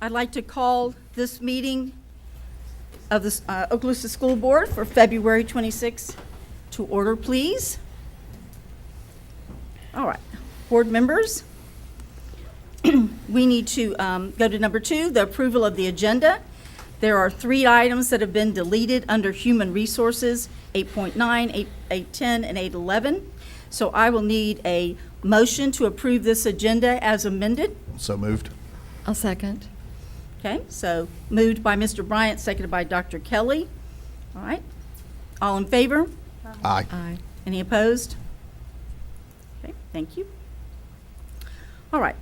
I'd like to call this meeting of the Okaloosa School Board for February 26th to order, please. All right, board members, we need to go to number 2, the approval of the agenda. There are 3 items that have been deleted under Human Resources, 8.9, 8.10, and 8.11. So I will need a motion to approve this agenda as amended. So moved. I'll second. Okay, so moved by Mr. Bryant, seconded by Dr. Kelly. All right, all in favor? Aye. Aye. Any opposed? Okay, thank you. All right.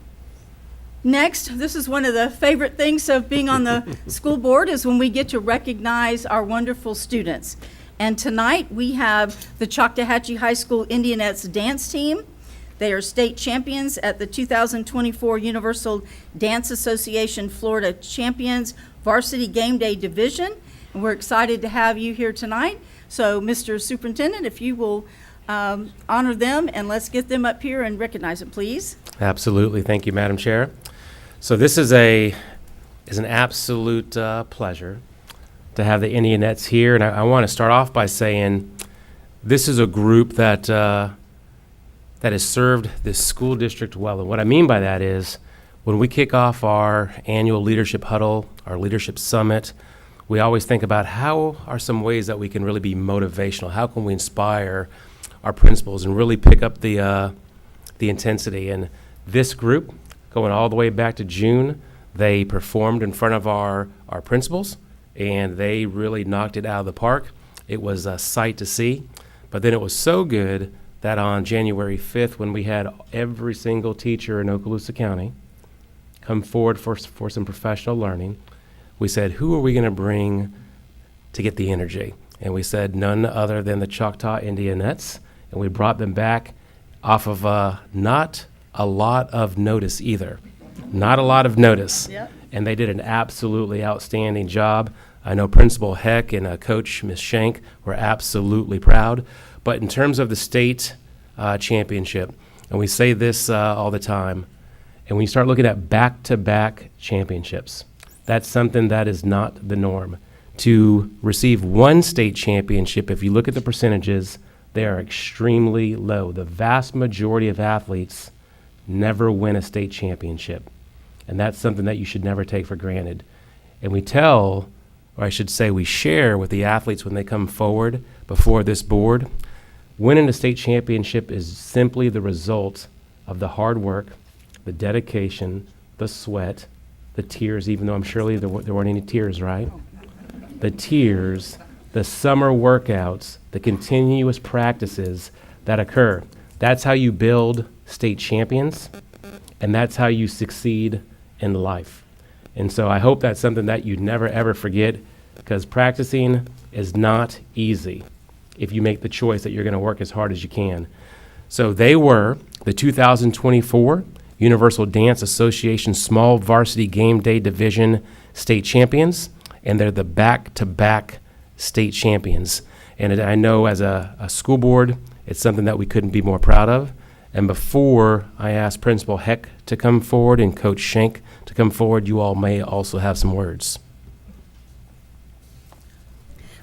Next, this is one of the favorite things of being on the school board is when we get to recognize our wonderful students. And tonight, we have the Choctawhatchee High School Indianettes dance team. They are state champions at the 2024 Universal Dance Association Florida Champions Varsity Game Day Division. And we're excited to have you here tonight. So, Mr. Superintendent, if you will honor them, and let's get them up here and recognize them, please. Absolutely. Thank you, Madam Chair. So this is an absolute pleasure to have the Indianettes here. And I want to start off by saying this is a group that has served this school district well. And what I mean by that is when we kick off our annual leadership huddle, our leadership summit, we always think about how are some ways that we can really be motivational? How can we inspire our principals and really pick up the intensity? And this group, going all the way back to June, they performed in front of our principals, and they really knocked it out of the park. It was a sight to see. But then it was so good that on January 5th, when we had every single teacher in Okaloosa County come forward for some professional learning, we said, who are we going to bring to get the energy? And we said none other than the Choctaw Indianettes, and we brought them back off of not a lot of notice either. Not a lot of notice. Yep. And they did an absolutely outstanding job. I know Principal Heck and Coach Ms. Shank were absolutely proud. But in terms of the state championship, and we say this all the time, and when you start looking at back-to-back championships, that's something that is not the norm. To receive one state championship, if you look at the percentages, they are extremely low. The vast majority of athletes never win a state championship. And that's something that you should never take for granted. And we tell, or I should say we share with the athletes when they come forward before this board, winning a state championship is simply the result of the hard work, the dedication, the sweat, the tears, even though I'm surely there weren't any tears, right? The tears, the summer workouts, the continuous practices that occur. That's how you build state champions, and that's how you succeed in life. And so I hope that's something that you never, ever forget, because practicing is not easy if you make the choice that you're going to work as hard as you can. So they were the 2024 Universal Dance Association Small Varsity Game Day Division state champions, and they're the back-to-back state champions. And I know as a school board, it's something that we couldn't be more proud of. And before I ask Principal Heck to come forward and Coach Shank to come forward, you all may also have some words.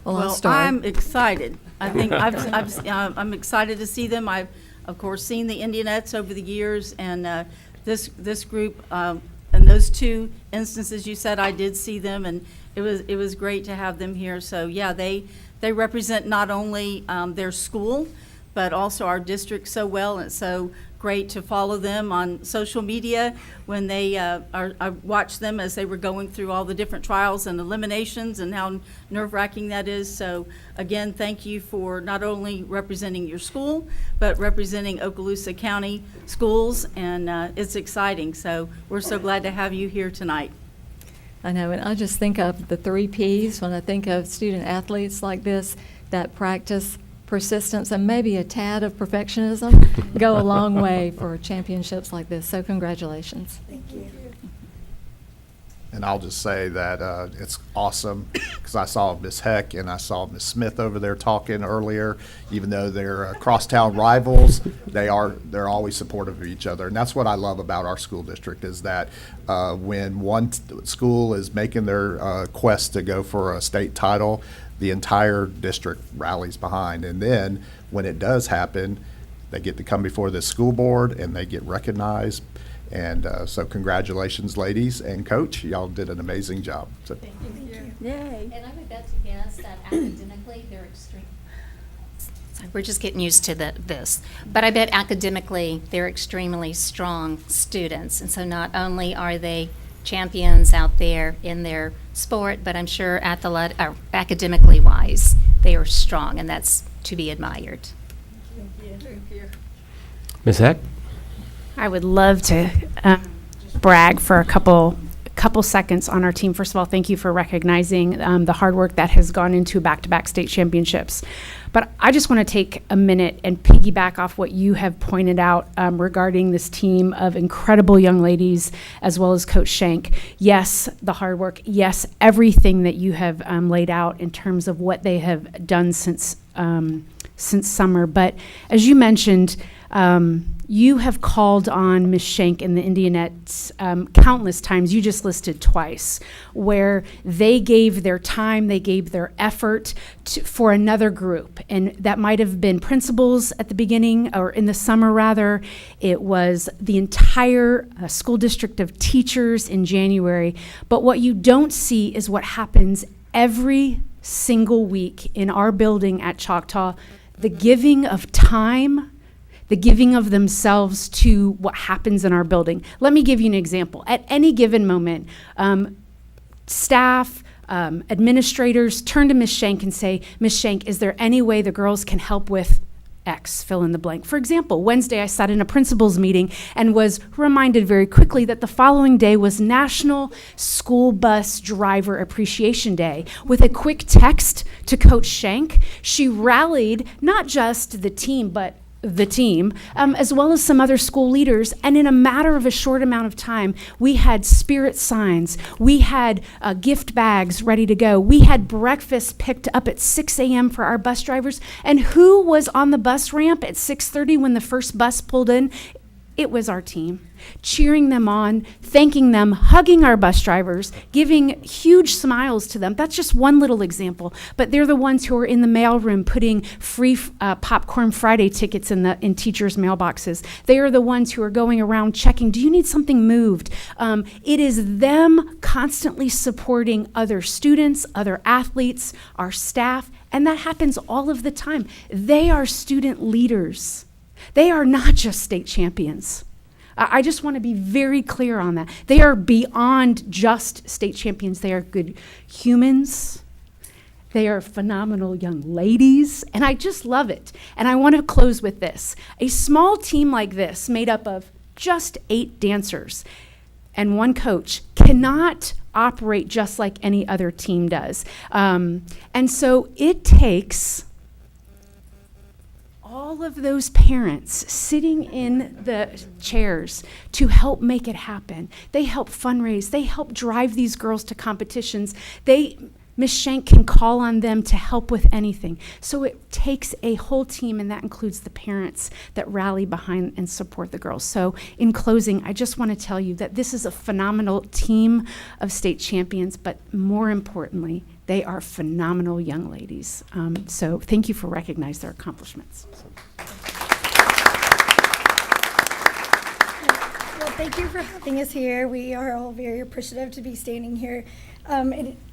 Well, I'll Well, start. I'm excited. I think I'm excited to see them. I've, of course, seen the Indianettes over the years, and this group, and those 2 instances you said, I did see them, and it was great to have them here. So yeah, they represent not only their school, but also our district so well, and it's so great to follow them on social media when they I watched them as they were going through all the different trials and eliminations and how nerve-wracking that is. So again, thank you for not only representing your school, but representing Okaloosa County schools, and it's exciting. So we're so glad to have you here tonight. I know, and I just think of the 3 Ps when I think of student athletes like this, that practice, persistence, and maybe a tad of perfectionism go a long way for championships like this. So congratulations. Thank you. And I'll just say that it's awesome because I saw Miss Heck and I saw Miss Smith over there talking earlier. Even though they're crosstown rivals, they're always supportive of each other. And that's what I love about our school district is that when one school is making their quest to go for a state title, the entire district rallies behind. And then when it does happen, they get to come before the school board and they get recognized. And so congratulations, ladies and coach. Y'all did an amazing job. So, Yay. And I would bet to guess that academically, they're extreme. Sorry, we're just getting used to this. But I bet academically, they're extremely strong students. And so not only are they champions out there in their sport, but I'm sure academically wise, they are strong, and that's to be admired. Ms. Heck? I would love to brag for a couple seconds on our team. First of all, thank you for recognizing the hard work that has gone into back-to-back state championships. But I just want to take a minute and piggyback off what you have pointed out regarding this team of incredible young ladies, as well as Coach Shank. Yes, the hard work. Yes, everything that you have laid out in terms of what they have done since summer. But as you mentioned, you have called on Ms. Shank and the Indianettes countless times. You just listed twice, where they gave their time, they gave their effort for another group. And that might have been principals at the beginning, or in the summer rather. It was the entire school district of teachers in January. But what you don't see is what happens every single week in our building at Choctaw, the giving of time, the giving of themselves to what happens in our building. Let me give you an example. At any given moment, staff, administrators turn to Ms. Shank and say, Ms. Shank, is there any way the girls can help with X, fill in the blank? For example, Wednesday I sat in a principal's meeting and was reminded very quickly that the following day was National School Bus Driver Appreciation Day. With a quick text to Coach Shank, she rallied not just the team, but the team, as well as some other school leaders. And in a matter of a short amount of time, we had spirit signs. We had gift bags ready to go. We had breakfast picked up at 6 a.m. for our bus drivers. And who was on the bus ramp at 6:30 when the first bus pulled in? It was our team, cheering them on, thanking them, hugging our bus drivers, giving huge smiles to them. That's just one little example, but they're the ones who are in the mailroom putting free Popcorn Friday tickets in teachers' mailboxes. They are the ones who are going around checking, do you need something moved? It is them constantly supporting other students, other athletes, our staff, and that happens all of the time. They are student leaders. They are not just state champions. I just want to be very clear on that. They are beyond just state champions. They are good humans. They are phenomenal young ladies, and I just love it. And I want to close with this. A small team like this, made up of just 8 dancers and 1 coach, cannot operate just like any other team does. And so it takes all of those parents sitting in the chairs to help make it happen. They help fundraise. They help drive these girls to competitions. Ms. Shank can call on them to help with anything. So it takes a whole team, and that includes the parents that rally behind and support the girls. So in closing, I just want to tell you that this is a phenomenal team of state champions, but more importantly, they are phenomenal young ladies. So thank you for recognizing their accomplishments. Well, thank you for having us here. We are all very appreciative to be standing here.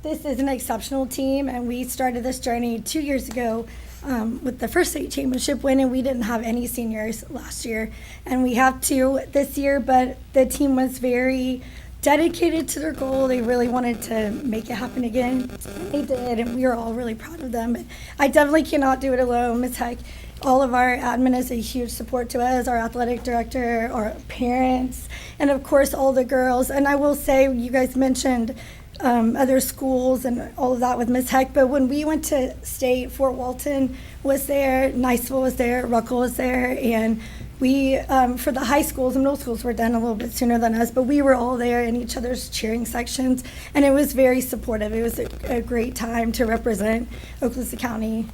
This is an exceptional team, and we started this journey 2 years ago with the first state championship win, and we didn't have any seniors last year. And we have 2 this year, but the team was very dedicated to their goal. They really wanted to make it happen again. They did, and we are all really proud of them. But I definitely cannot do it alone. Ms. Heck, all of our admin is a huge support to us, our athletic director, our parents, and of course all the girls. And I will say, you guys mentioned other schools and all of that with Ms. Heck, but when we went to state, Fort Walton was there, Niceville was there, Ruckle was there, and We, for the high schools and middle schools, were done a little bit sooner than us, but we were all there in each other's cheering sections, and it was very supportive. It was a great time to represent Okaloosa County.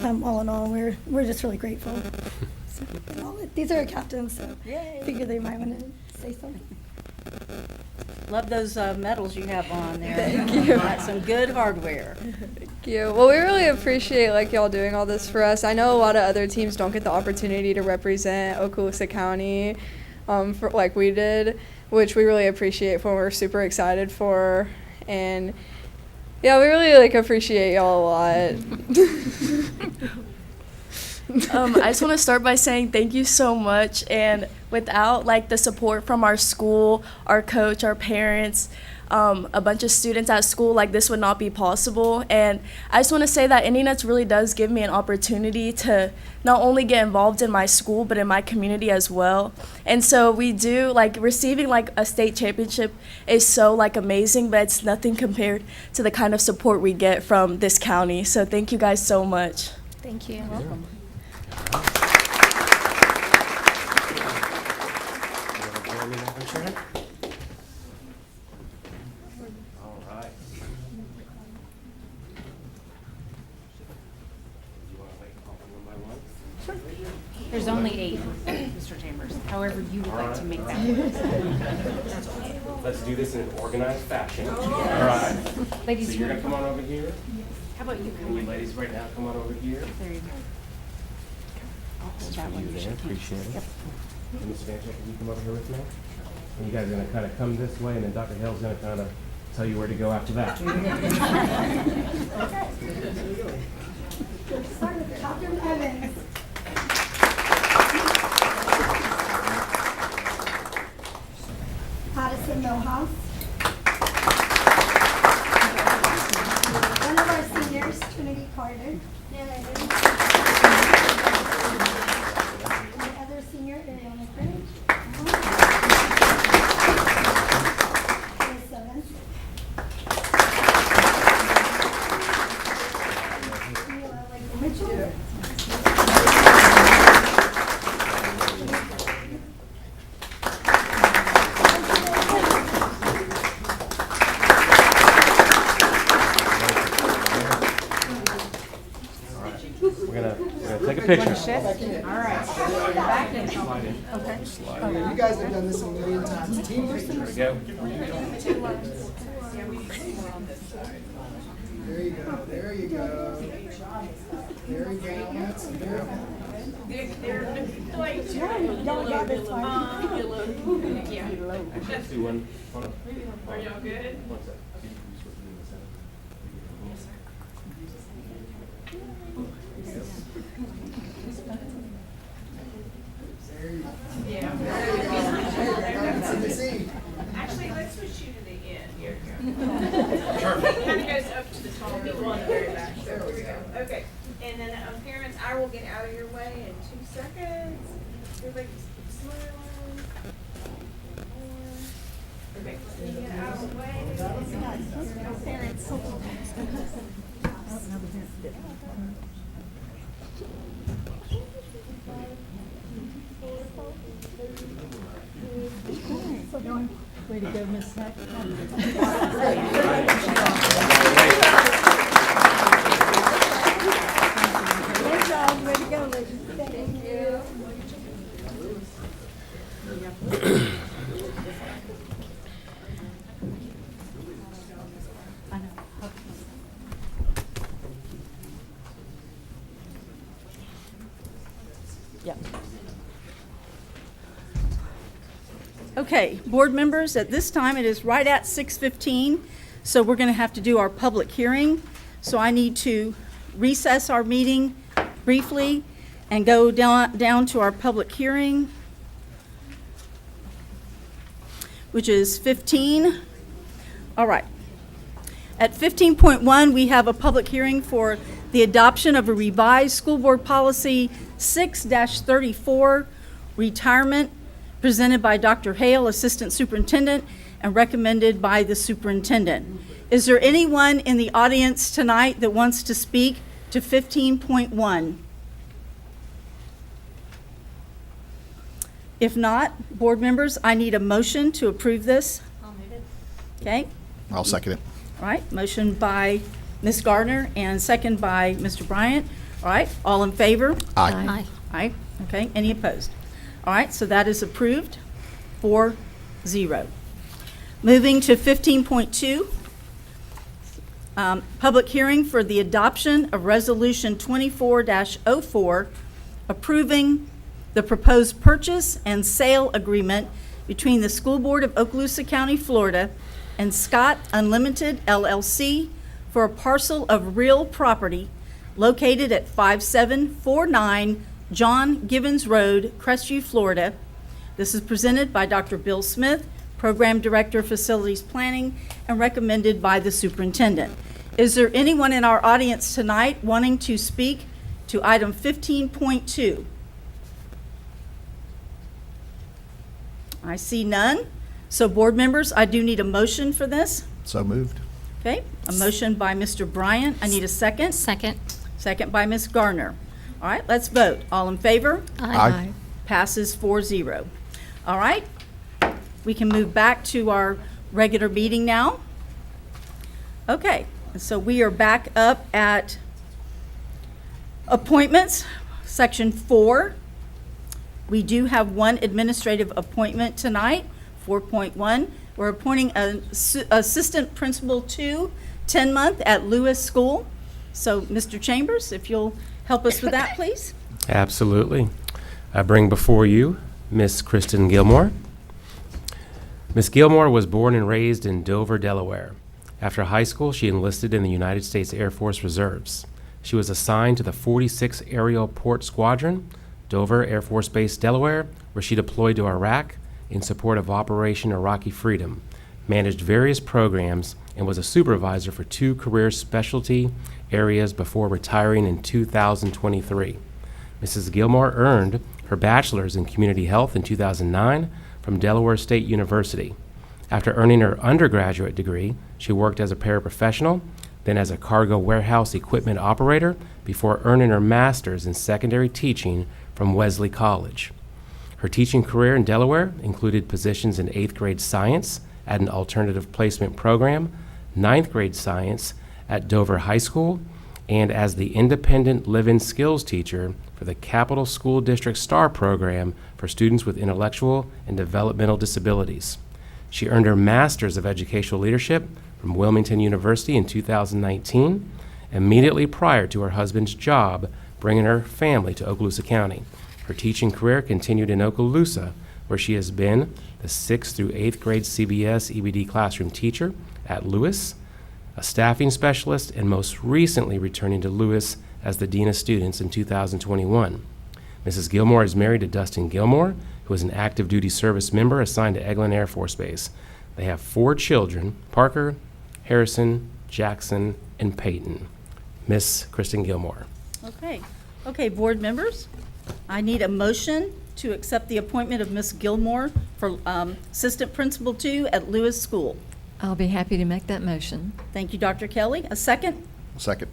All in all, we're just really grateful. So, these are our captains, so I figured they might want to say something. Love those medals you have on there. Thank you. That's some good hardware. Thank you. Well, we really appreciate y'all doing all this for us. I know a lot of other teams don't get the opportunity to represent Okaloosa County for like we did, which we really appreciate for. We're super excited for, and yeah, we really appreciate y'all a lot. I just want to start by saying thank you so much, and without the support from our school, our coach, our parents, a bunch of students at school, this would not be possible. And I just want to say that Indian really does give me an opportunity to not only get involved in my school but in my community as well. And so we do receiving a state championship is so amazing, but it's nothing compared to the kind of support we get from this county. So thank you guys so much. Thank you. Welcome. All right. There's only 8, Mr. Chambers. However you would like to make that work. Let's do this in an organized fashion. All right. Ladies, So you're gonna come on over here. how about you And come you in? ladies right now, come on over here. There you go. That one, appreciate it. And Ms. Vancheck, can you come over here with me? And you guys are gonna kind of come this way, and then Dr. Hale's gonna kind of tell you where to go after that. Start with Captain Evans. Addison Milhouse. One of our seniors, Trinity Carter. The other senior, Ariana Cringe. Grace Evans. Mitchell. We're gonna take a picture. All right. Back in. Okay. You guys have done this a million times. Team first. There we go. There you go. There you go. There you go. That's beautiful. Y'all got this one. Let's do one. Hold on. Are y'all good? One sec. That's in the seat. Actually, let's switch you to the end. Here we go. It kind of goes up to the tall people on the very back. So here we go. Okay. And then parents, I will get out of your way in 2 seconds. Everybody smiling. Perfect. Let me get out of the way. Parents. Way to go, Ms. Heck. Good job. Way to go, ladies. Thank you. Yep. Okay, board members, at this time, it is right at 6:15, so we're going to have to do our public hearing. So I need to recess our meeting briefly and go down to our public hearing, which is 15. All right. At 15.1, we have a public hearing for the adoption of a revised school board policy 6-34, retirement, presented by Dr. Hale, Assistant Superintendent, and recommended by the superintendent. Is there anyone in the audience tonight that wants to speak to 15.1? If not, board members, I need a motion to approve this. I'll move it. Okay, I'll second it. all right, motion by Ms. Gardner and second by Mr. Bryant. All right, all in favor? Aye. Aye. Aye, okay, any opposed? All right, so that is approved, 4-0. Moving to 15.2, public hearing for the adoption of Resolution 24-04, approving the proposed purchase and sale agreement between the School Board of Okaloosa County, Florida, and Scott Unlimited LLC for a parcel of real property located at 5749 John Givens Road, Crestview, Florida. This is presented by Dr. Bill Smith, Program Director of Facilities Planning, and recommended by the superintendent. Is there anyone in our audience tonight wanting to speak to item 15.2? I see none. So board members, I do need a motion for this. So moved. Okay, a motion by Mr. Bryant. I need a second. Second. Second by Ms. Gardner. All right, let's vote. All in favor? Aye. Passes 4-0. All right, we can move back to our regular meeting now. Okay, so we are back up at appointments, section 4. We do have one administrative appointment tonight, 4.1. We're appointing an assistant principal 2, 10-month at Lewis School. So, Mr. Chambers, if you'll help us with that, please. Absolutely. I bring before you Miss Kristen Gilmore. Miss Gilmore was born and raised in Dover, Delaware. After high school, she enlisted in the United States Air Force Reserves. She was assigned to the 46th Aerial Port Squadron, Dover Air Force Base, Delaware, where she deployed to Iraq in support of Operation Iraqi Freedom, managed various programs, and was a supervisor for 2 career specialty areas before retiring in 2023. Mrs. Gilmore earned her bachelor's in community health in 2009 from Delaware State University. After earning her undergraduate degree, she worked as a paraprofessional, then as a cargo warehouse equipment operator, before earning her master's in secondary teaching from Wesley College. Her teaching career in Delaware included positions in 8th grade science at an alternative placement program, 9th grade science at Dover High School, and as the independent live-in skills teacher for the Capital School District STAR program for students with intellectual and developmental disabilities. She earned her Master's of Educational Leadership from Wilmington University in 2019, immediately prior to her husband's job bringing her family to Okaloosa County. Her teaching career continued in Okaloosa, where she has been the 6th through 8th grade CBS EBD classroom teacher at Lewis, a staffing specialist, and most recently returning to Lewis as the Dean of Students in 2021. Mrs. Gilmore is married to Dustin Gilmore, who is an active duty service member assigned to Eglin Air Force Base. They have 4 children, Parker, Harrison, Jackson, and Peyton. Miss Kristen Gilmore. Okay, board members, I need a motion to accept the appointment of Miss Gilmore for Assistant Principal 2 at Lewis School. I'll be happy to make that motion. Thank you, Dr. Kelly. A second? Second.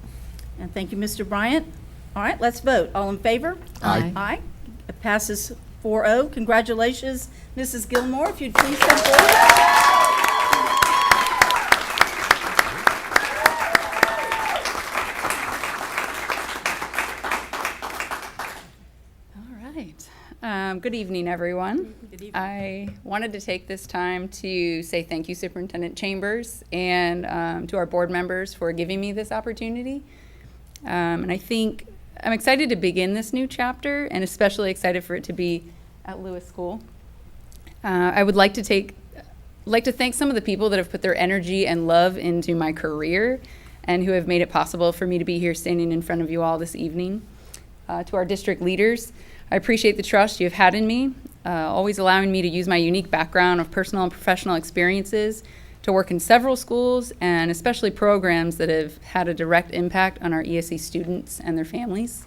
And thank you, Mr. Bryant. All right, let's vote. All in favor? Aye. Aye. It passes 4-0. Congratulations, Mrs. Gilmore. If you'd please step forward. All right. Good evening, everyone. Good evening. I wanted to take this time to say thank you, Superintendent Chambers, and to our board members for giving me this opportunity. And I think I'm excited to begin this new chapter, and especially excited for it to be at Lewis School. I would like to thank some of the people that have put their energy and love into my career and who have made it possible for me to be here standing in front of you all this evening. To our district leaders, I appreciate the trust you have had in me, always allowing me to use my unique background of personal and professional experiences to work in several schools and especially programs that have had a direct impact on our ESE students and their families.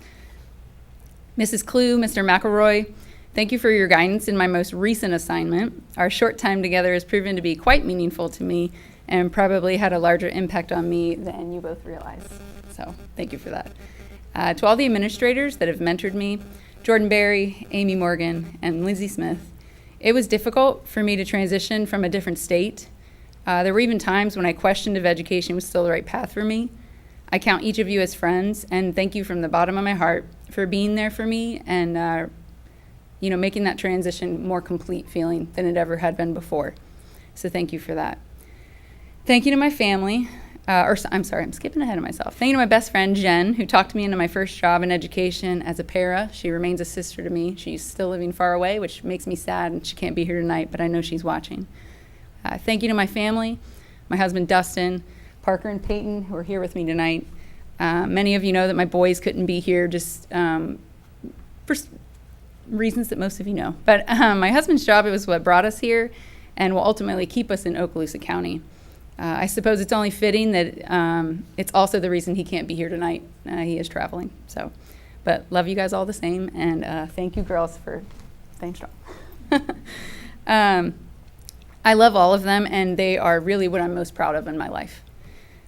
Mrs. Clue, Mr. McElroy, thank you for your guidance in my most recent assignment. Our short time together has proven to be quite meaningful to me and probably had a larger impact on me than you both realize. So thank you for that. To all the administrators that have mentored me, Jordan Berry, Amy Morgan, and Lindsay Smith, It was difficult for me to transition from a different state. There were even times when I questioned if education was still the right path for me. I count each of you as friends, and thank you from the bottom of my heart for being there for me and making that transition more complete feeling than it ever had been before. So thank you for that. Thank you to my family. I'm skipping ahead of myself. Thank you to my best friend, Jen, who talked me into my first job in education as a para. She remains a sister to me. She's still living far away, which makes me sad, and she can't be here tonight, but I know she's watching. Thank you to my family, my husband, Dustin, Parker and Peyton, who are here with me tonight. Many of you know that my boys couldn't be here just for reasons that most of you know. But my husband's job, it was what brought us here and will ultimately keep us in Okaloosa County. I suppose it's only fitting that it's also the reason he can't be here tonight. He is traveling. But love you guys all the same, and thank you, girls, for staying strong. I love all of them, and they are really what I'm most proud of in my life.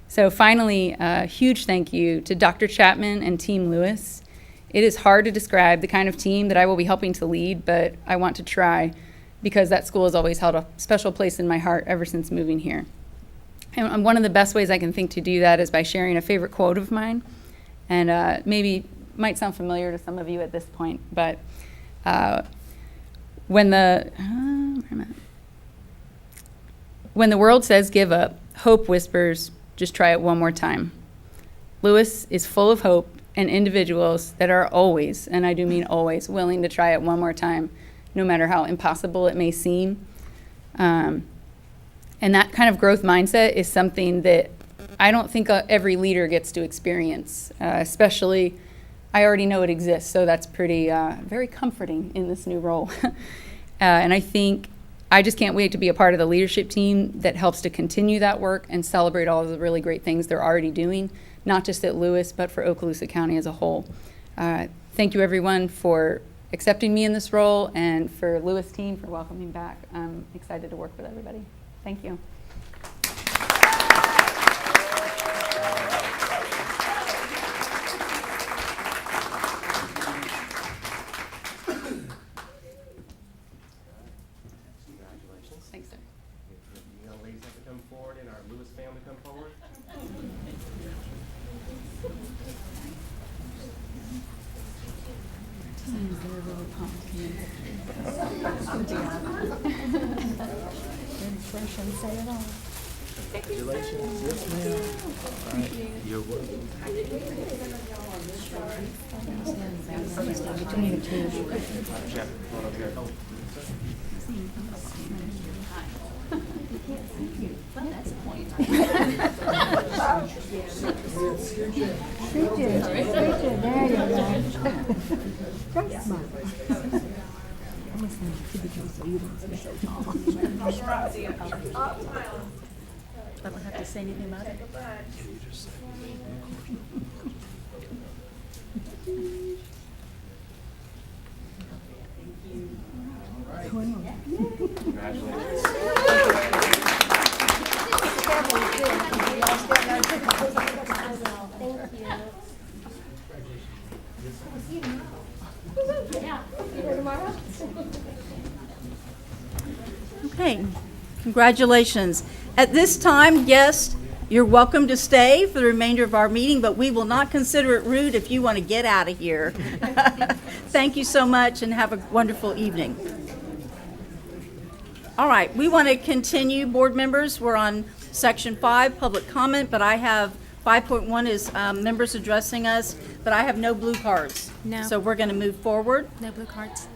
So finally, a huge thank you to Dr. Chapman and Team Lewis. It is hard to describe the kind of team that I will be helping to lead, but I want to try because that school has always held a special place in my heart ever since moving here. And one of the best ways I can think to do that is by sharing a favorite quote of mine. And maybe might sound familiar to some of you at this point, but when the world says give up, hope whispers, just try it one more time. Lewis is full of hope and individuals that are always, and I do mean always, willing to try it one more time, no matter how impossible it may seem. And that kind of growth mindset is something that I don't think every leader gets to experience, especially I already know it exists, so that's pretty, very comforting in this new role. And I think I just can't wait to be a part of the leadership team that helps to continue that work and celebrate all of the really great things they're already doing, not just at Lewis, but for Okaloosa County as a whole. Thank you, everyone, for accepting me in this role, and for Lewis team for welcoming back. I'm excited to work with everybody. Thank you. Thanks, sir. You young ladies have to come forward, and our Lewis family come forward. Congratulations. Yes, ma'am. All right. You're welcome. Jeff, come on up here. I don't have to say anything about it. Okay, congratulations. At this time, guests, you're welcome to stay for the remainder of our meeting, but we will not consider it rude if you want to get out of here. Thank you so much and have a wonderful evening. All right, we want to continue, board members. We're on section 5, public comment, but I have 5.1 is members addressing us, but I have no blue cards. No. So we're going to move forward. No blue cards.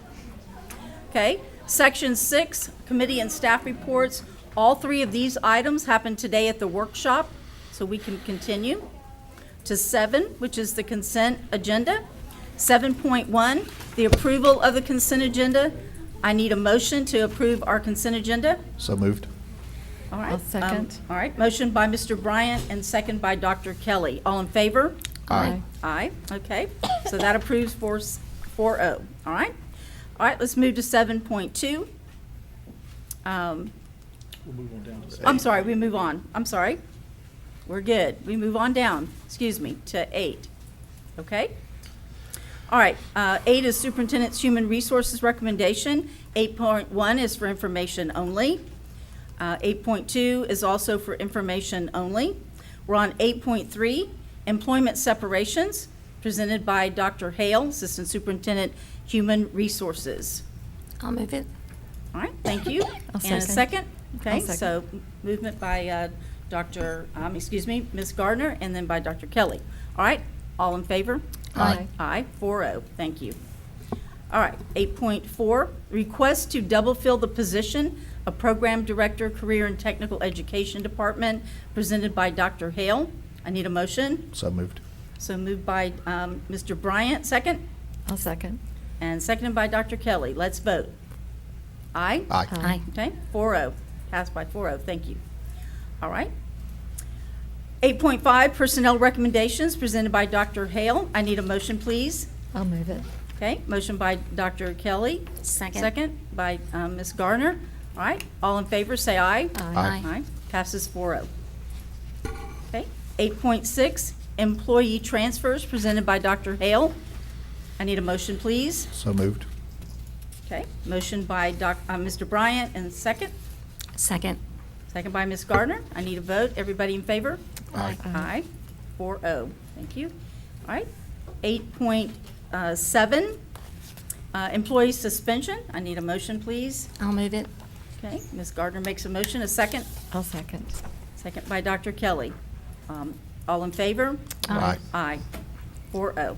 Okay, section 6, committee and staff reports. All 3 of these items happened today at the workshop, so we can continue. To 7, which is the consent agenda. 7.1, the approval of the consent agenda. I need a motion to approve our consent agenda. So moved. All right. I'll second. All right, motion by Mr. Bryant and second by Dr. Kelly. All in favor? Aye. Aye, okay. So that approves 4-0, all right? All right, let's move to 7.2. I'm sorry, we move on. I'm sorry. We're good. We move on down, excuse me, to 8, okay? All right, 8 is Superintendent's Human Resources Recommendation. 8.1 is for information only. 8.2 is also for information only. We're on 8.3, Employment Separations, presented by Dr. Hale, Assistant Superintendent, Human Resources. I'll move it. All right, thank you. I'll And a second. second? Okay, I'll second. so movement by Ms. Gardner, and then by Dr. Kelly. All right, all in favor? Aye. Aye, 4-0, thank you. All right, 8.4, request to double fill the position of Program Director, Career and Technical Education Department, presented by Dr. Hale. I need a motion. So moved. So moved by Mr. Bryant, second, I'll second. and seconded by Dr. Kelly. Let's vote. Aye? Aye. Aye. Okay, 4-0, passed by 4-0, thank you. All right. 8.5, personnel recommendations presented by Dr. Hale. I need a motion, please. I'll move it. Okay, motion by Dr. Kelly. Second. Second by Ms. Garner. All right, all in favor, say aye. Aye. Aye, passes 4-0. Okay, 8.6, employee transfers presented by Dr. Hale. I need a motion, please. So moved. Okay, motion by Mr. Bryant, and second. Second. Second by Ms. Gardner. I need a vote. Everybody in favor? Aye. Aye. 4-0. Thank you. All right. 8.7, employee suspension. I need a motion, please. I'll move it. Okay, Ms. Gardner makes a motion. A second? I'll second. Second by Dr. Kelly. All in favor? Aye. Aye. 4-0.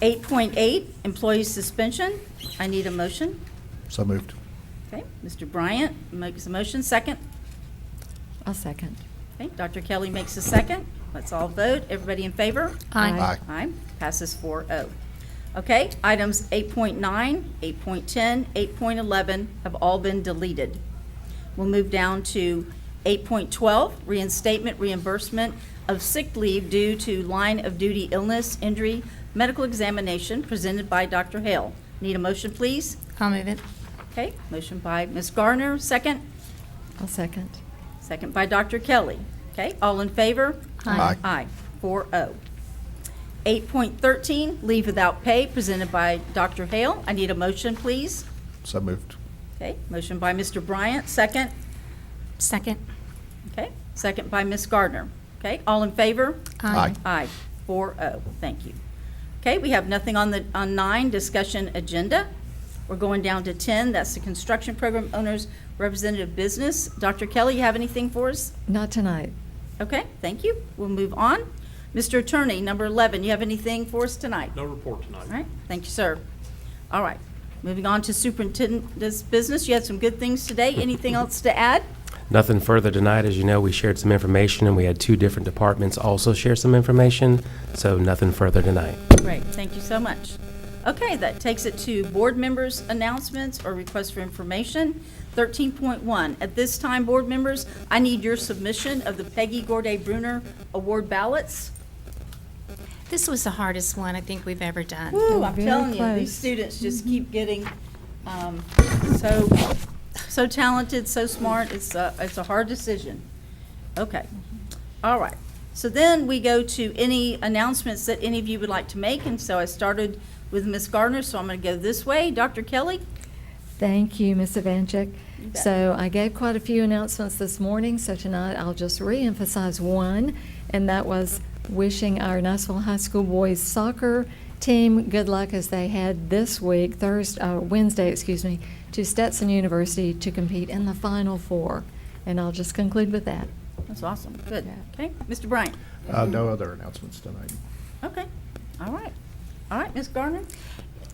8.8, employee suspension. I need a motion. So moved. Okay, Mr. Bryant makes a motion. Second? I'll second. Okay, Dr. Kelly makes a second. Let's all vote. Everybody in favor? Aye. Aye. Aye. Passes 4-0. Okay, items 8.9, 8.10, 8.11 have all been deleted. We'll move down to 8.12, reinstatement reimbursement of sick leave due to line of duty illness, injury, medical examination, presented by Dr. Hale. Need a motion, please? I'll move it. Okay, motion by Ms. Garner, second. I'll second. Second by Dr. Kelly. Okay, all in favor? Aye. Aye, 4-0. 8.13, leave without pay, presented by Dr. Hale. I need a motion, please. So moved. Okay, motion by Mr. Bryant, second. Second. Okay, second by Ms. Gardner. Okay, all in favor? Aye. Aye, 4-0, thank you. Okay, we have nothing on 9, discussion agenda. We're going down to 10, that's the construction program owners representative business. Dr. Kelly, you have anything for us? Not tonight. Okay, thank you. We'll move on. Mr. Attorney, number 11, you have anything for us tonight? No report tonight. All right, thank you, sir. All right, moving on to superintendent's business. You had some good things today. Anything else to add? Nothing further tonight. As you know, we shared some information, and we had 2 different departments also share some information, so nothing further tonight. Great, thank you so much. Okay, that takes it to board members' announcements or requests for information. 13.1, at this time, board members, I need your submission of the Peggy Gorday Bruner Award ballots. This was the hardest one I think we've ever done. Woo, I'm Very telling you, close. these students just keep getting so talented, so smart. It's a hard decision. Okay, all right. So then we go to any announcements that any of you would like to make, and so I started with Ms. Gardner, so I'm going to go this way. Dr. Kelly? Thank you, Ms. Evanchik. You bet. So I gave quite a few announcements this morning, so tonight I'll just reemphasize one, and that was wishing our Niceville High School boys soccer team good luck as they head this week, Wednesday, to Stetson University to compete in the Final Four. And I'll just conclude with that. That's awesome, good. Okay, Mr. Bryant? No other announcements tonight. Okay, all right. All right, Ms. Gardner?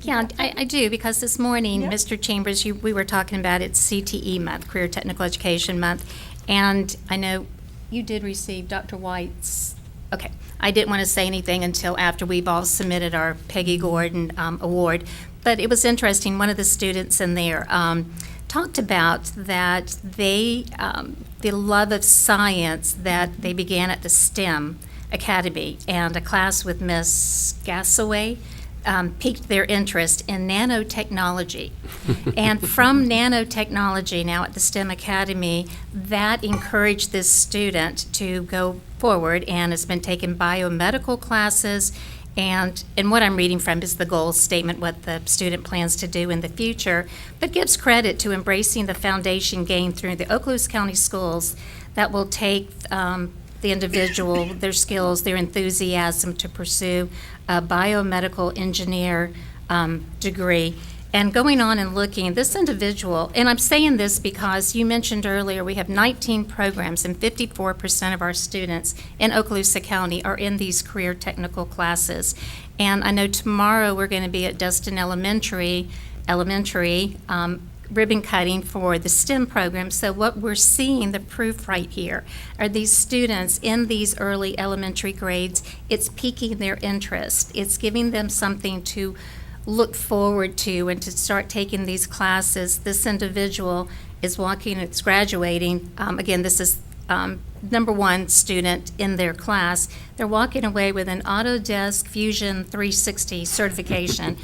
Yeah, I do, because this morning, Yeah. Mr. Chambers, we were talking about it's CTE month, Career Technical Education Month, and I know you did receive Dr. White's, okay, I didn't want to say anything until after we've all submitted our Peggy Gordon Award, but it was interesting, one of the students in there talked about that the love of science that they began at the STEM Academy, and a class with Miss Gassaway piqued their interest in nanotechnology. And from nanotechnology now at the STEM Academy, that encouraged this student to go forward and has been taking biomedical classes And what I'm reading from is the goal statement, what the student plans to do in the future, but gives credit to embracing the foundation gained through the Okaloosa County Schools that will take the individual, their skills, their enthusiasm to pursue a biomedical engineer degree. And going on and looking, this individual, and I'm saying this because you mentioned earlier, we have 19 programs and 54% of our students in Okaloosa County are in these career technical classes. And I know tomorrow we're going to be at Destin Elementary, ribbon cutting for the STEM program. So what we're seeing, the proof right here, are these students in these early elementary grades. It's piquing their interest. It's giving them something to look forward to and to start taking these classes. This individual is it's graduating. Again, this is number one student in their class. They're walking away with an Autodesk Fusion 360 certification,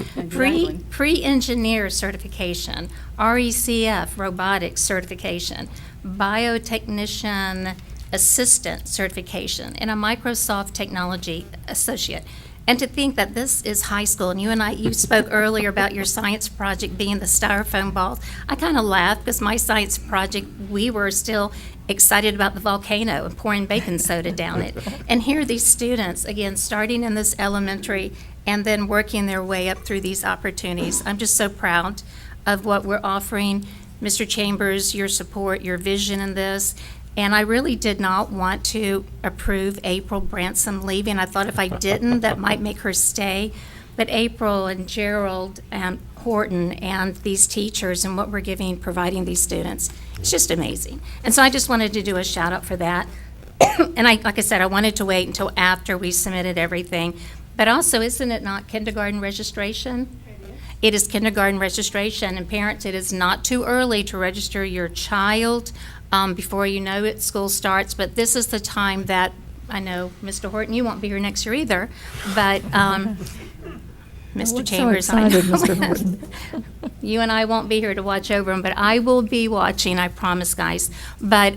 pre-engineer certification, RECF robotics certification, biotechnician assistant certification, and a Microsoft technology associate. And to think that this is high school, and you spoke earlier about your science project being the styrofoam balls. I kind of laughed because my science project, we were still excited about the volcano and pouring baking soda down it. And here are these students, again, starting in this elementary and then working their way up through these opportunities. I'm just so proud of what we're offering. Mr. Chambers, your support, your vision in this. And I really did not want to approve April Bransom leaving. I thought if I didn't, that might make her stay. But April and Gerald and Horton and these teachers and what we're providing these students, it's just amazing. And so I just wanted to do a shout out for that. And like I said, I wanted to wait until after we submitted everything. But also, isn't it not kindergarten registration? It is kindergarten registration, and parents, it is not too early to register your child. Before you know it, school starts, but this is the time that, I know, Mr. Horton, you won't be here next year either, but Mr. Chambers, so excited, Mr. Horton. you and I won't be here to watch over them, but I will be watching, I promise, guys. But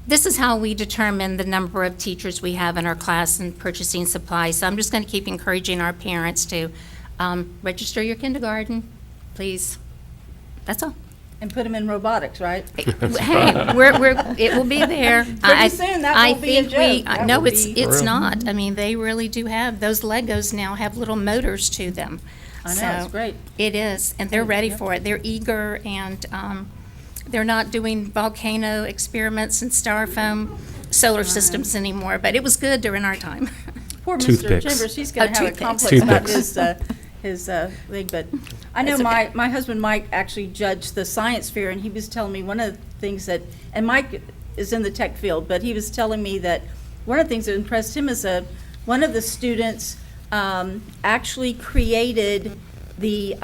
this is how we determine the number of teachers we have in our class and purchasing supplies. So I'm just going to keep encouraging our parents to register your kindergarten, please. That's all. And put them in robotics, right? Hey, it will be there. Pretty soon, that will be a joke. That No, will it's be- not. I mean, they really do have, those Legos now have little motors to them. I know, So, it's great. It is, and they're ready for it. They're eager, and they're not doing volcano experiments and styrofoam solar systems anymore, but it was good during our time. Poor Mr. Toothpicks. Chambers, he's going Oh, to have a toothpicks. complex about Toothpicks. his thing, but I know That's okay. my husband Mike actually judged the science fair, and he was telling me one of the things that, and Mike is in the tech field, but he was telling me that one of the things that impressed him is one of the students actually created the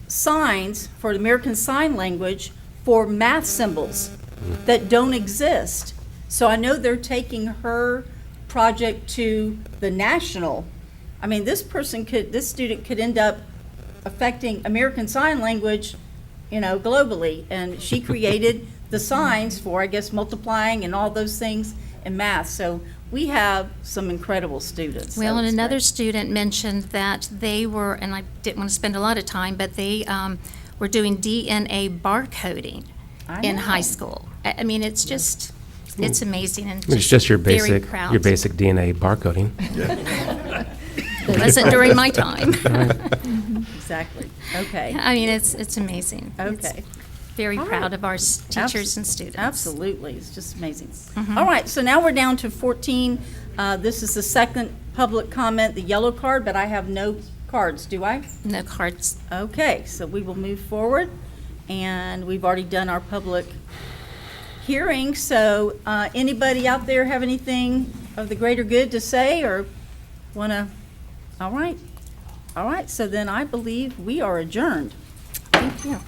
signs for the American Sign Language for math symbols that don't exist. So I know they're taking her project to the national. I mean, this student could end up affecting American Sign Language, globally. And she created the signs for, I guess, multiplying and all those things in math. So we have some incredible students. Well, So and it's another great. student mentioned that they were, and I didn't want to spend a lot of time, but they were doing DNA barcoding I in know. high school. I mean, it's just, it's amazing and It's just your very basic proud. DNA barcoding. It wasn't during my time. Exactly. Okay. I mean, it's amazing. It's Okay. Very All proud right. of our teachers and students. Absolutely. It's just amazing. Mhm. All right, so now we're down to 14. This is the second public comment, the yellow card, but I have no cards, do I? No cards. Okay, so we will move forward, and we've already done our public hearing. So anybody out there have anything of the greater good to say or want to? All right. All right, so then I believe we are adjourned. Thank you.